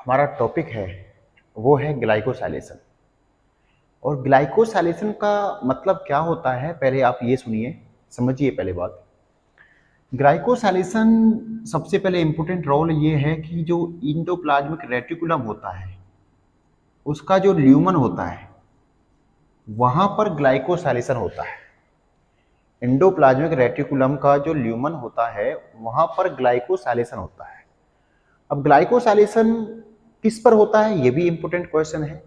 हमारा टॉपिक है वो है ग्लाइकोसाइलेशन। और ग्लाइकोसाइलेशन का मतलब क्या होता है, पहले आप ये सुनिए, समझिए पहले बात। ग्लाइकोसाइलेशन सबसे पहले इंपॉर्टेंट रोल ये है कि जो इंडोप्लाज्मिक रेटिकुलम होता है उसका जो ल्यूमन होता है वहां पर ग्लाइकोसाइलेशन होता है। इंडोप्लाज्मिक रेटिकुलम का जो ल्यूमन होता है वहां पर ग्लाइकोसाइलेशन होता है। अब ग्लाइकोसाइलेशन किस पर होता है ये भी इंपॉर्टेंट क्वेश्चन है।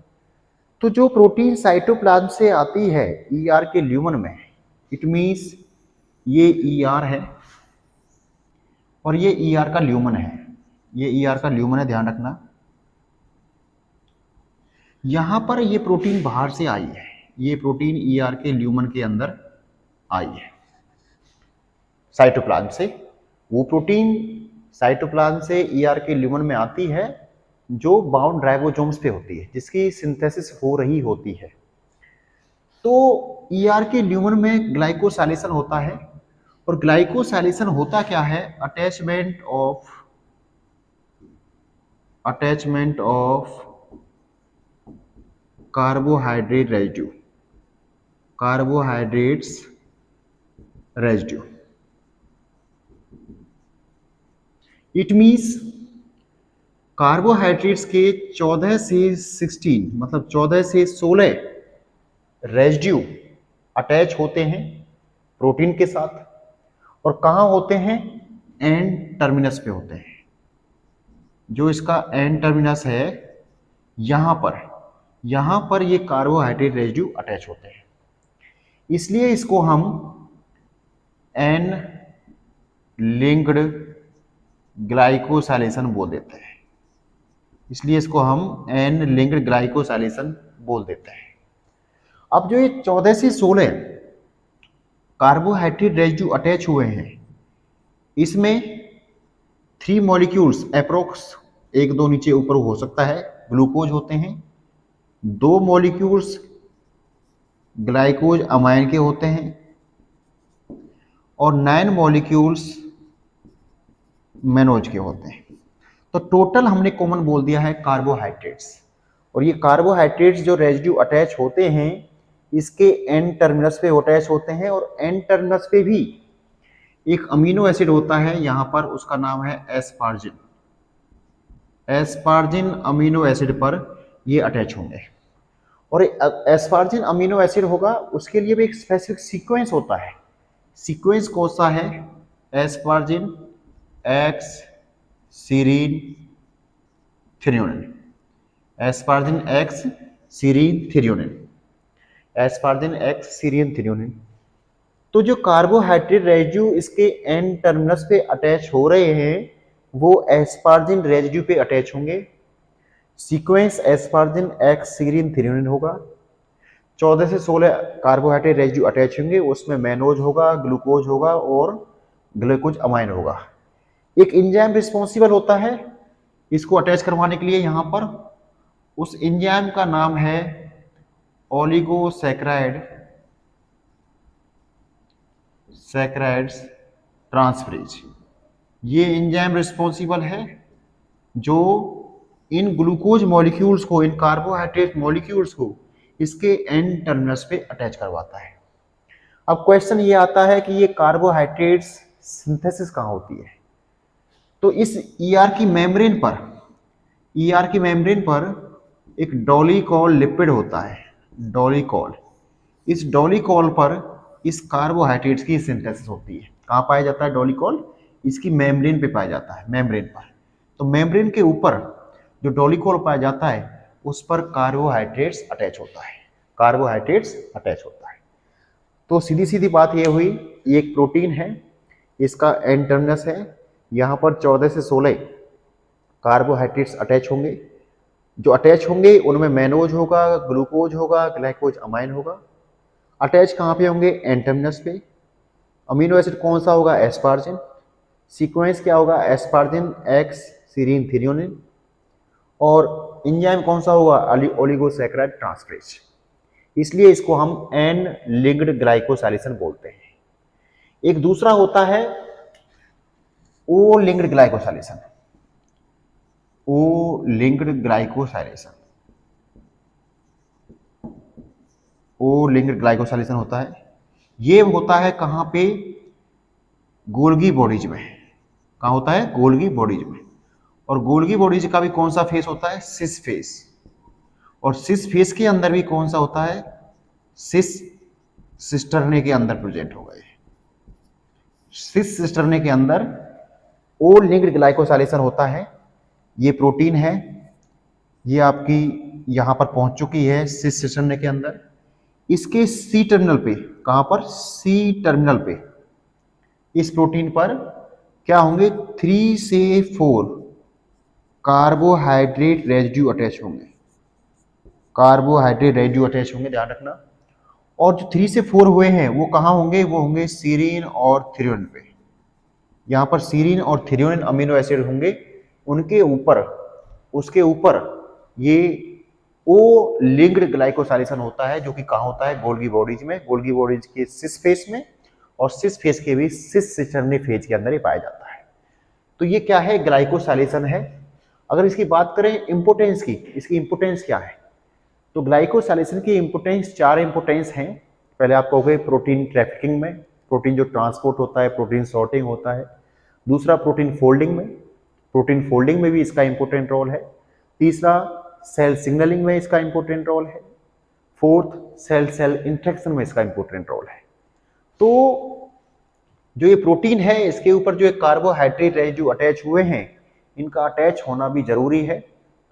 तो जो प्रोटीन साइटोप्लाज्म से आती है ईआर के ल्यूमन में, इट मींस ये ईआर है और ये ईआर का ल्यूमन है। ये ईआर का ल्यूमन है, ध्यान रखना। यहां पर ये प्रोटीन बाहर से आई है, ये प्रोटीन ईआर के ल्यूमन के अंदर आई है साइटोप्लाज्म से। वो प्रोटीन साइटोप्लाज्म से ईआर के ल्यूमन में आती है जो बाउंड राइबोसोम्स पे होती है, जिसकी सिंथेसिस हो रही होती है। तो ईआर के ल्यूमन में ग्लाइकोसाइलेशन होता है। और ग्लाइकोसाइलेशन होता क्या है, attachment of carbohydrate residue, carbohydrates residue. It means carbohydrates के 14 से 16 मतलब 14 से 16 रेजिड्यू अटैच होते हैं प्रोटीन के साथ। और कहाँ होते हैं, एंड टर्मिनस पे होते हैं। जो इसका एंड टर्मिनस है यहां पर ये कार्बोहाइड्रेट रेजिड्यू अटैच होते हैं। इसलिए इसको हम एन लिंक्ड ग्लाइकोसाइलेशन बोल देते हैं। इसलिए इसको हम एन लिंक्ड ग्लाइकोसाइलेशन बोल देते हैं। अब जो ये 14 से 16 कार्बोहाइड्रेट रेजिड्यू अटैच हुए हैं, इसमें 3 मॉलिक्यूल्स अप्रोक्स 1-2 नीचे ऊपर हो सकता है ग्लूकोज होते हैं, 2 मॉलिक्यूल्स ग्लाइकोज अमाइन के होते हैं और 9 मॉलिक्यूल्स मेनोज के होते हैं। तो टोटल हमने कॉमन बोल दिया है कार्बोहाइड्रेट्स। और ये कार्बोहाइड्रेट्स जो रेजिड्यू अटैच होते हैं इसके एन टर्मिनस पे अटैच होते हैं। और एन टर्मिनस पे भी एक अमीनो एसिड होता है यहां पर, उसका नाम है एस्पार्जिन। एस्पार्जिन अमीनो एसिड पर ये अटैच होंगे। और एस्पार्जिन अमीनो एसिड होगा उसके लिए भी एक स्पेसिफिक सीक्वेंस होता है। सीक्वेंस कौन सा है, asparagine X serine threonine, asparagine X serine threonine, asparagine X serine threonine. तो जो कार्बोहाइड्रेट रेजिड्यू इसके एन टर्मिनस पे अटैच हो रहे हैं वो एस्पार्जिन रेजिड्यू पे अटैच होंगे। Sequence asparagine X serine threonine होगा। 14 से 16 कार्बोहाइड्रेट रेजिड्यू अटैच होंगे, उसमें मेनोज होगा, ग्लूकोज होगा और ग्लूकोज अमाइन होगा। एक एंजाइम रिस्पॉन्सिबल होता है इसको अटैच करवाने के लिए यहां पर, उस एंजाइम का नाम है सैकराइड्स ट्रांसफरेज। ये एंजाइम रिस्पॉन्सिबल है जो इन ग्लूकोज मॉलिक्यूल्स को, इन कार्बोहाइड्रेट मॉलिक्यूल्स को इसके एंड टर्मिनस पे अटैच करवाता है। अब क्वेश्चन ये आता है कि ये कार्बोहाइड्रेट्स सिंथेसिस कहाँ होती है। तो इस ईआर की मेम्ब्रेन पर एक डोलिकॉल लिपिड होता है, डोलिकॉल। इस डोलिकॉल पर इस कार्बोहाइड्रेट्स की सिंथेसिस होती है। कहाँ पाया जाता है डोलिकॉल, इसकी मेम्ब्रेन पे पाया जाता है, मेम्ब्रेन पर। तो मेम्ब्रेन के ऊपर जो डोलिकॉल पाया जाता है उस पर कार्बोहाइड्रेट्स अटैच होता है, कार्बोहाइड्रेट्स अटैच होता है। तो सीधी सीधी बात ये हुई, ये एक प्रोटीन है, इसका एन टर्मिनस है, यहाँ पर 14 से 16 कार्बोहाइड्रेट्स अटैच होंगे। जो अटैच होंगे उनमें मेनोज होगा, ग्लूकोज होगा, ग्लाइकोज अमाइन होगा। अटैच कहाँ पे होंगे, एन टर्मिनस पे। अमीनो एसिड कौन सा होगा, एस्पार्जिन। सीक्वेंस क्या होगा, एस्पार्जिन एक्स सीरीन थ्रियोनिन। और एंजाइम कौन सा होगा, ओलिगोसैकेराइड ट्रांसफरेज। इसलिए इसको हम एन लिंक्ड ग्लाइकोसाइलेशन बोलते हैं। एक दूसरा होता है O linked glycosylation. O linked glycosylation, O linked glycosylation होता है। ये होता है कहाँ पे? गोल्गी बॉडीज में। कहाँ होता है? गोल्गी बॉडीज में। और गोल्गी बॉडीज का भी कौन सा फेस होता है? Cis face. और सिस फेस के अंदर भी कौन सा होता है? सिस सिस्टरने के अंदर प्रेजेंट होगा। सिस सिस्टरने के अंदर ओ लिंक्ड ग्लाइकोसाइलेशन होता है। ये प्रोटीन है, ये आपकी यहां पर पहुंच चुकी है सिस सिस्टरने के अंदर। इसके सी टर्मिनल पे, कहां पर? सी टर्मिनल पे इस प्रोटीन पर क्या होंगे? 3 से 4 कार्बोहाइड्रेट रेजिड्यू अटैच होंगे। कार्बोहाइड्रेट रेजिड्यू अटैच होंगे, ध्यान रखना। और जो 3 से 4 हुए हैं वो कहाँ होंगे? वो होंगे सीरीन और थ्रेओनिन पे। यहाँ पर सीरीन और थ्रेओनिन अमीनो एसिड होंगे, उनके ऊपर, उसके ऊपर ये ओ लिंक्ड ग्लाइकोसाइलेशन होता है, जो कि कहाँ होता है? गोल्गी बॉडीज में। गोल्गी बॉडीज के सिस फेस में, और सिस फेस के भी सिस सिस्टरनी फेज के अंदर ही पाया जाता है। तो ये क्या है? ग्लाइकोसाइलेशन है। अगर इसकी बात करें इंपोर्टेंस की, इसकी इंपोर्टेंस क्या है? तो ग्लाइकोसाइलेशन की इंपोर्टेंस, 4 इंपोर्टेंस हैं। पहले आप कहोगे प्रोटीन ट्रैफिकिंग में, प्रोटीन जो ट्रांसपोर्ट होता है, प्रोटीन सॉर्टिंग होता है। दूसरा प्रोटीन फोल्डिंग में, प्रोटीन फोल्डिंग में भी इसका इंपॉर्टेंट रोल है। तीसरा सेल सिग्नलिंग में इसका इंपॉर्टेंट रोल है। फोर्थ सेल सेल इंटरेक्शन में इसका इंपॉर्टेंट रोल है। तो जो ये प्रोटीन है, इसके ऊपर जो एक कार्बोहाइड्रेट रेजिड्यू अटैच हुए हैं, इनका अटैच होना भी जरूरी है,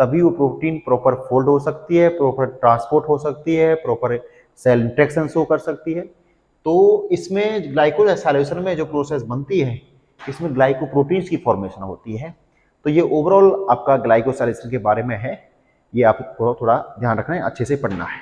तभी वो प्रोटीन प्रॉपर फोल्ड हो सकती है, प्रॉपर ट्रांसपोर्ट हो सकती है, प्रॉपर सेल इंटरेक्शन शो कर सकती है। तो इसमें ग्लाइकोसाइलेशन में जो प्रोसेस बनती है, इसमें ग्लाइकोप्रोटीन्स की फॉर्मेशन होती है। तो ये ओवरऑल आपका ग्लाइकोसाइलेशन के बारे में है, ये आपको थोड़ा ध्यान रखना है, अच्छे से पढ़ना है।